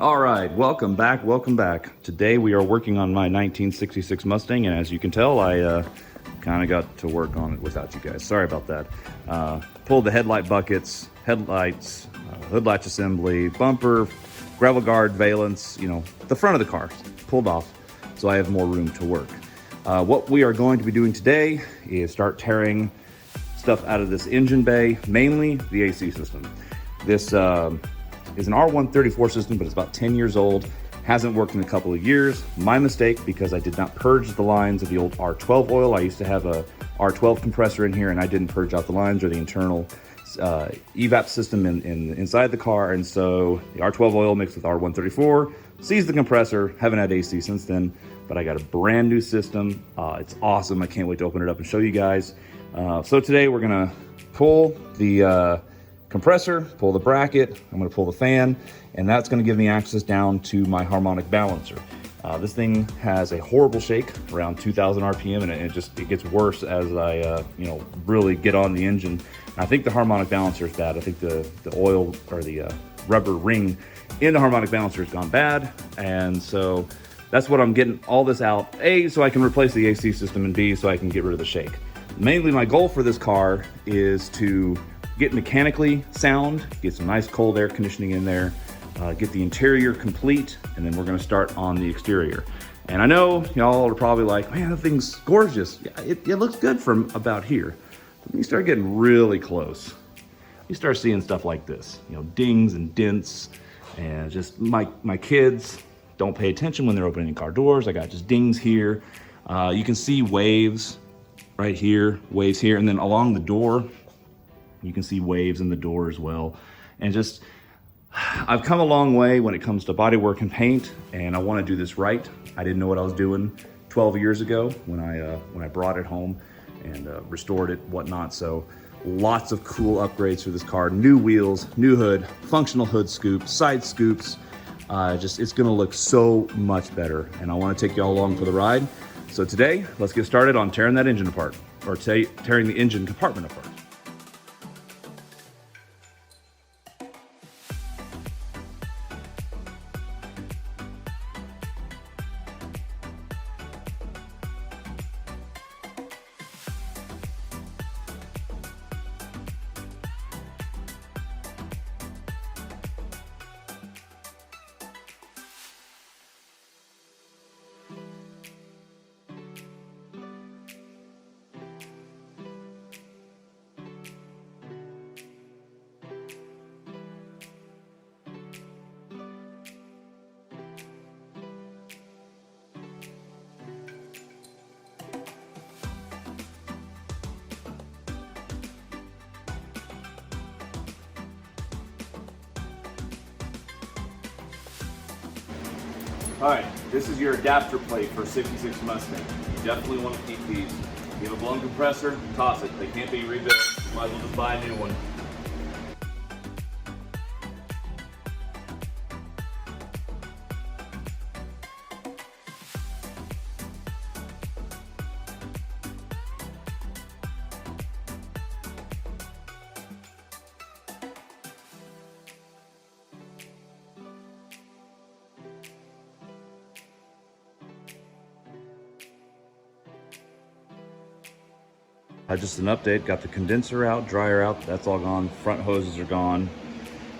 All right, welcome back, welcome back. Today we are working on my 1966 Mustang, and as you can tell, I kind of got to work on it without you guys. Sorry about that. Pulled the headlight buckets, headlights, hood latch assembly, bumper, gravel guard, valence, you know, the front of the car pulled off, so I have more room to work. What we are going to be doing today is start tearing stuff out of this engine bay, mainly the AC system. This is an R134 system, but it's about 10 years old. Hasn't worked in a couple of years. My mistake, because I did not purge the lines of the old R12 oil. I used to have a R12 compressor in here, and I didn't purge out the lines or the internal evap system inside the car. And so the R12 oil mixed with R134 seized the compressor. Haven't had AC since then, but I got a brand new system. It's awesome. I can't wait to open it up and show you guys. So today we're gonna pull the compressor, pull the bracket, I'm gonna pull the fan, and that's gonna give me access down to my harmonic balancer. This thing has a horrible shake, around 2,000 RPM, and it gets worse as I really get on the engine. And I think the harmonic balancer is bad. I think the oil or the rubber ring in the harmonic balancer has gone bad, and so that's what I'm getting all this out. A, so I can replace the AC system, and B, so I can get rid of the shake. Mainly my goal for this car is to get mechanically sound, get some nice cold air conditioning in there, get the interior complete, and then we're gonna start on the exterior. And I know y'all are probably like, man, that thing's gorgeous. Yeah, it looks good from about here. But when you start getting really close, you start seeing stuff like this, dings and dents, and just my kids don't pay attention when they're opening car doors. I got just dings here. You can see waves right here, waves here, and then along the door, you can see waves in the door as well. And just, I've come a long way when it comes to bodywork and paint, and I want to do this right. I didn't know what I was doing 12 years ago when I brought it home and restored it, whatnot. So lots of cool upgrades for this car. New wheels, new hood, functional hood scoop, side scoops. It's gonna look so much better, and I want to take y'all along for the ride. So today, let's get started on tearing that engine apart, or tearing the engine compartment apart. All right, this is your adapter plate for 66 Mustang. You definitely want to keep these. If you have a blown compressor, toss it. They can't be rebuilt. Might as well just buy a new one. Just an update, got the condenser out, dryer out, that's all gone. Front hoses are gone.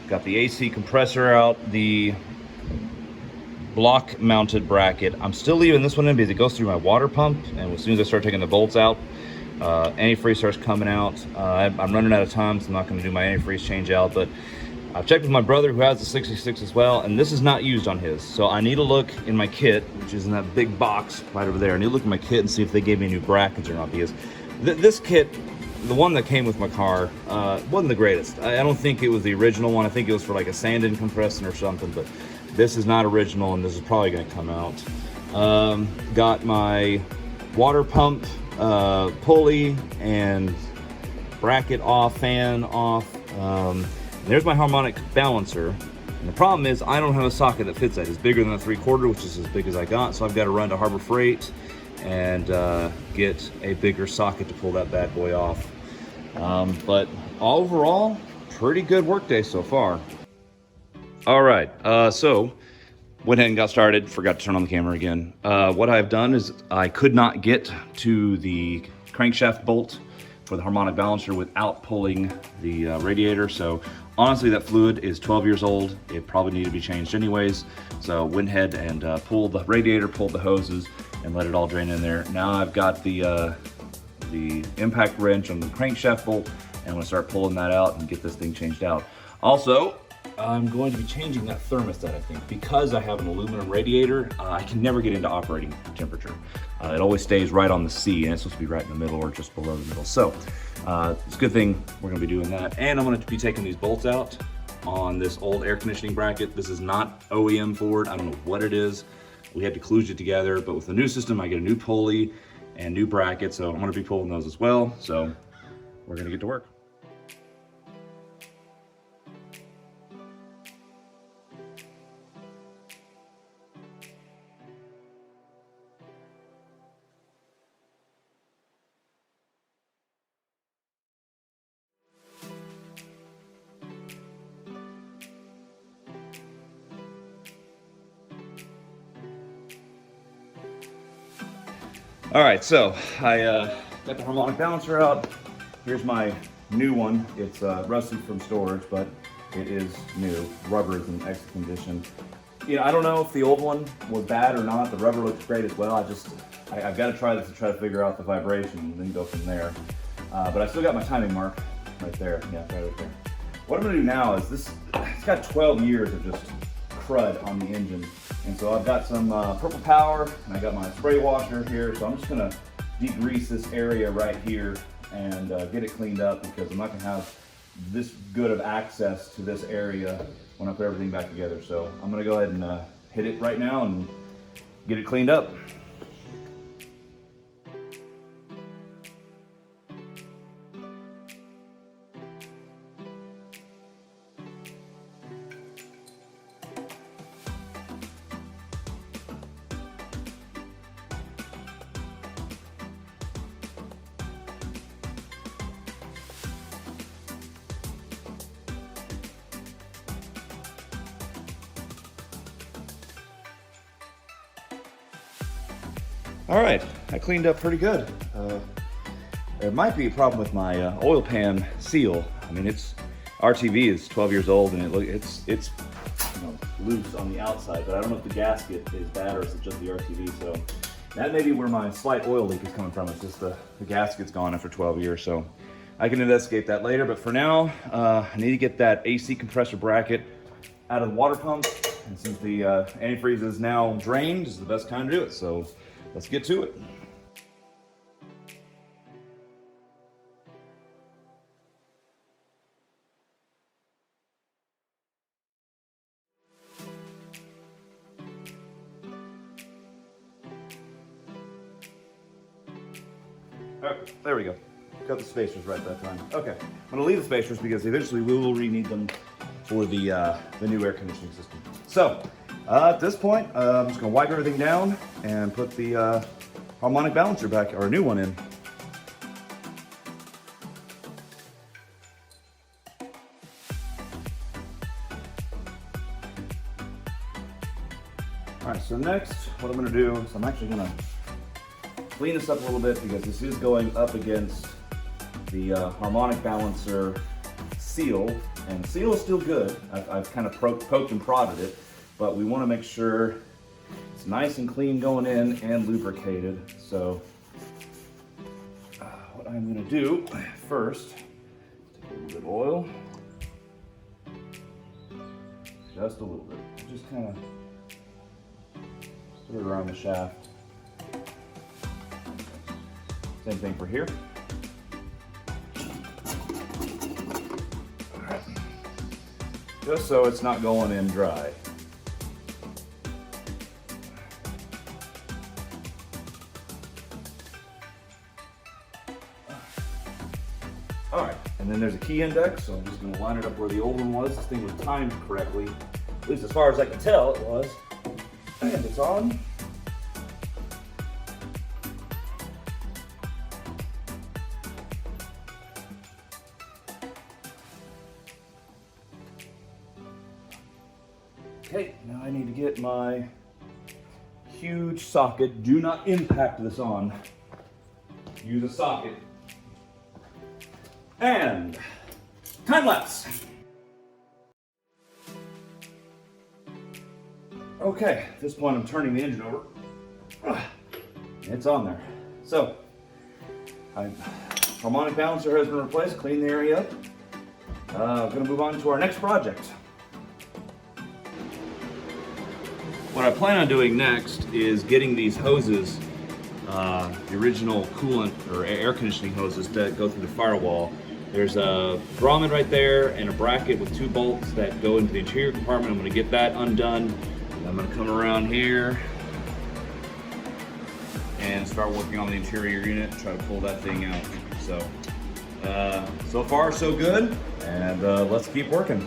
Got the AC compressor out, the block mounted bracket. I'm still leaving this one in because it goes through my water pump, and as soon as I start taking the bolts out, antifreeze starts coming out. I'm running out of time, so I'm not gonna do my antifreeze change out, but I've checked with my brother who has the 66 as well, and this is not used on his. So I need to look in my kit, which is in that big box right over there. I need to look in my kit and see if they gave me new brackets or not, because this kit, the one that came with my car, wasn't the greatest. I don't think it was the original one. I think it was for like a sand-in compressor or something, but this is not original, and this is probably gonna come out. Got my water pump pulley and bracket off, fan off. There's my harmonic balancer. And the problem is I don't have a socket that fits that. It's bigger than a 3/4, which is as big as I got, so I've got to run to Harbor Freight and get a bigger socket to pull that bad boy off. But overall, pretty good work day so far. All right, so went ahead and got started, forgot to turn on the camera again. What I've done is I could not get to the crankshaft bolt for the harmonic balancer without pulling the radiator. So honestly, that fluid is 12 years old. It probably needed to be changed anyways. So went ahead and pulled the radiator, pulled the hoses, and let it all drain in there. Now I've got the impact wrench on the crankshaft bolt, and I'm gonna start pulling that out and get this thing changed out. Also, I'm going to be changing that thermostat, I think. Because I have an aluminum radiator, I can never get into operating temperature. It always stays right on the C, and it's supposed to be right in the middle or just below the middle. So it's a good thing we're gonna be doing that. And I'm gonna be taking these bolts out on this old air conditioning bracket. This is not OEM Ford, I don't know what it is. We had to kludge it together, but with the new system, I get a new pulley and new bracket, so I'm gonna be pulling those as well. So we're gonna get to work. All right, so I got the harmonic balancer out. Here's my new one. It's rusted from storage, but it is new. Rubber is in excellent condition. You know, I don't know if the old one was bad or not. The rubber looks great as well. I've got to try this to try to figure out the vibration and then go from there. But I still got my timing mark right there. Yeah, right there. What I'm gonna do now is this, it's got 12 years of just crud on the engine. And so I've got some purple power, and I got my spray washer here. So I'm just gonna degrease this area right here and get it cleaned up, because I'm not gonna have this good of access to this area when I put everything back together. So I'm gonna go ahead and hit it right now and get it cleaned up. All right, I cleaned up pretty good. There might be a problem with my oil pan seal. I mean, its RTV is 12 years old, and it's you know, loose on the outside, but I don't know if the gasket is bad or is it just the RTV. So that may be where my slight oil leak is coming from. It's just the gasket's gone after 12 years. So I can investigate that later, but for now, I need to get that AC compressor bracket out of the water pump. And since the antifreeze is now drained, this is the best time to do it. So let's get to it. All right, there we go. Got the spacers right that time. Okay, I'm gonna leave the spacers because eventually we will re-need them for the new air conditioning system. So at this point, I'm just gonna wipe everything down and put the harmonic balancer back, or a new one in. All right, so next, what I'm gonna do is I'm actually gonna clean this up a little bit, because this is going up against the harmonic balancer seal, and the seal is still good. I've kind of poked and prodded it, but we want to make sure it's nice and clean going in and lubricated. So what I'm going to do first, take a little bit of oil, just a little bit, just kind of put it around the shaft. Same thing for here. All right. Just so it's not going in dry. All right, and then there's a key index, so I'm just going to line it up where the old one was. This thing was timed correctly, at least as far as I can tell it was. And it's on. Okay, now I need to get my huge socket. Do not impact this on. Use a socket. And time lapse. Okay, at this point I'm turning the engine over. It's on there. So, harmonic balancer has been replaced, clean the area up. I'm gonna move on to our next project. What I plan on doing next is getting these hoses, the original coolant or air conditioning hoses that go through the firewall. There's a grommet right there and a bracket with 2 bolts that go into the interior compartment. I'm gonna get that undone. I'm gonna come around here and start working on the interior unit, try to pull that thing out. So far so good, and let's keep working.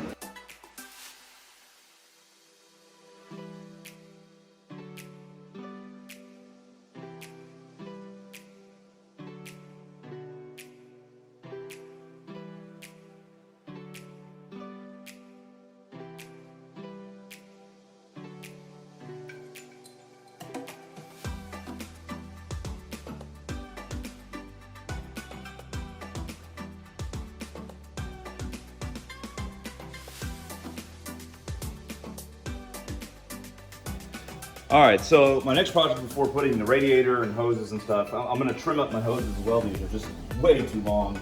All right, so my next project before putting the radiator and hoses and stuff, I'm gonna trim up my hoses as well. These are just way too long.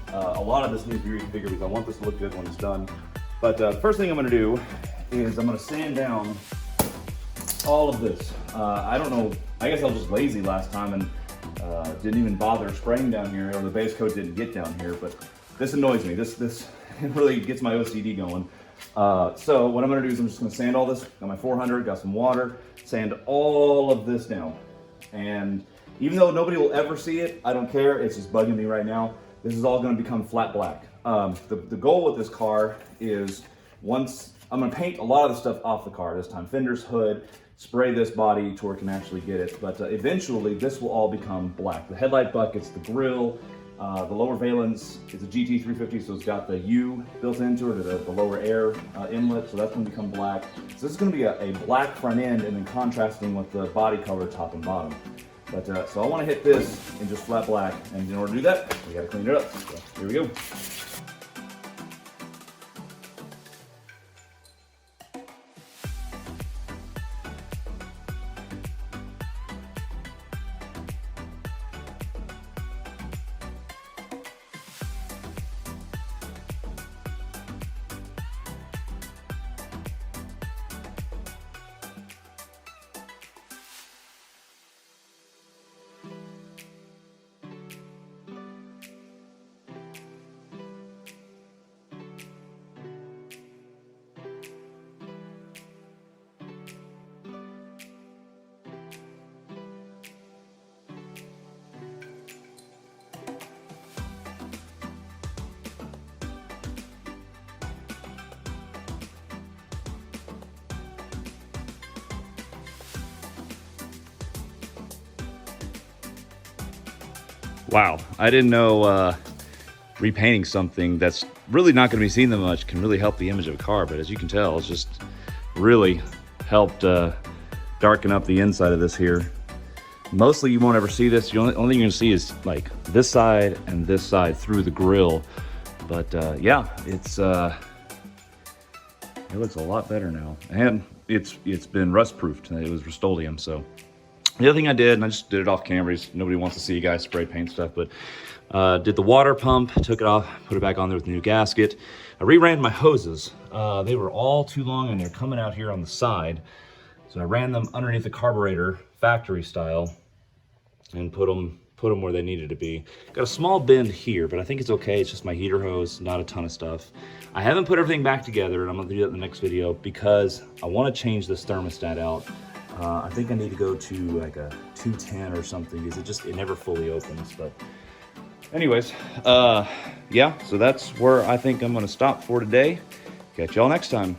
A lot of this needs to be reconfigured because I want this to look good when it's done. But the first thing I'm gonna do is I'm gonna sand down all of this. I don't know, I guess I was just lazy last time and didn't even bother spraying down here, or the base coat didn't get down here, but this annoys me. This really gets my OCD going. So what I'm gonna do is I'm just gonna sand all this. Got my 400, got some water, sand all of this down. And even though nobody will ever see it, I don't care, it's just bugging me right now. This is all gonna become flat black. The goal with this car is once, I'm gonna paint a lot of the stuff off the car this time. Fenders, hood, spray this body to where it can actually get it. But eventually this will all become black. The headlight buckets, the grille, the lower valence is a GT350, so it's got the U built into it, the lower air inlet, so that's going to become black. So this is going to be a black front end and then contrasting with the body color top and bottom. But so I want to hit this in just flat black, and in order to do that, we got to clean it up. So here we go. Wow, I didn't know repainting something that's really not going to be seen that much can really help the image of a car, but as you can tell, it's just really helped darken up the inside of this here. Mostly you won't ever see this. The only thing you're going to see is like this side and this side through the grill. But yeah, it looks a lot better now. And it's been rust proofed. It was Rust-Oleum, so. The other thing I did, and I just did it off camera, nobody wants to see you guys spray paint stuff, but did the water pump, took it off, put it back on there with a new gasket. I reran my hoses. They were all too long and they're coming out here on the side. So I ran them underneath the carburetor, factory style, and put them where they needed to be. Got a small bend here, but I think it's okay. It's just my heater hose, not a ton of stuff. I haven't put everything back together, and I'm gonna do that in the next video because I wanna change this thermostat out. I think I need to go to like a 210 or something because it never fully opens. But anyways, yeah, so that's where I think I'm gonna stop for today. Catch y'all next time.